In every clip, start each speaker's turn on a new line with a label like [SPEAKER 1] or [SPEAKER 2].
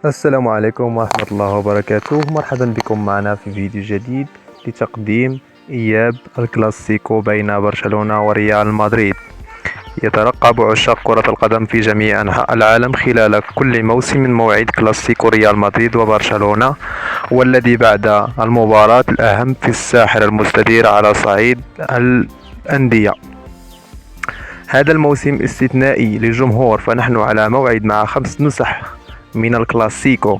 [SPEAKER 1] السلام عليكم ورحمة الله وبركاته. مرحبا بكم معنا في فيديو جديد لتقديم إياب الكلاسيكو بين برشلونة وريال مدريد. يترقب عشاق كرة القدم في جميع أنحاء العالم خلال كل موسم موعد كلاسيكو ريال مدريد وبرشلونة، والذي بعد المباراة الأهم في الساحر المستدير على صعيد الأندية. هذا الموسم استثنائي للجمهور، فنحن على موعد مع 5 نسخ من الكلاسيكو،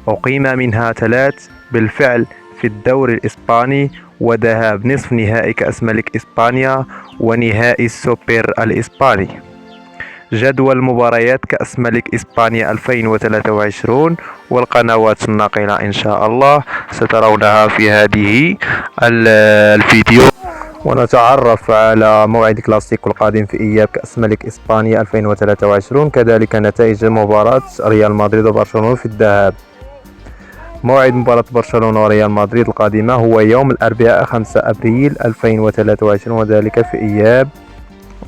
[SPEAKER 1] أقيم منها 3 بالفعل في الدوري الإسباني، وذهاب نصف نهائي كأس ملك إسبانيا ونهائي السوبر الإسباني. جدول مباريات كأس ملك إسبانيا 2023 والقنوات الناقلة إن شاء الله سترونها في هذه الفيديو، ونتعرف على موعد كلاسيكو القادم في إياب كأس ملك إسبانيا 2023، كذلك نتائج مباراة ريال مدريد وبرشلونة في الذهاب. موعد مباراة برشلونة وريال مدريد القادمة هو يوم الأربعاء 5 أبريل 2023، وذلك في إياب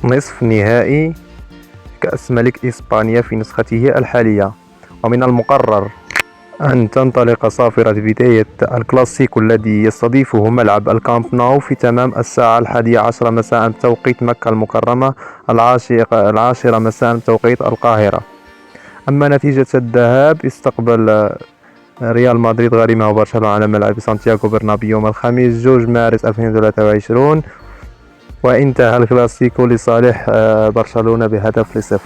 [SPEAKER 1] نصف نهائي كأس ملك إسبانيا في نسخته الحالية. ومن المقرر أن تنطلق صافرة بداية الكلاسيكو الذي يستضيفه ملعب الكامب نو في تمام الساعة 11 مساء بتوقيت مكة المكرمة، 10 مساء بتوقيت القاهرة. أما نتيجة الذهاب، استقبل ريال مدريد غريمه برشلونة على ملعب سانتياغو برنابيو يوم الخميس 2 مارس 2023، وانتهى الكلاسيكو لصالح برشلونة ب1-0.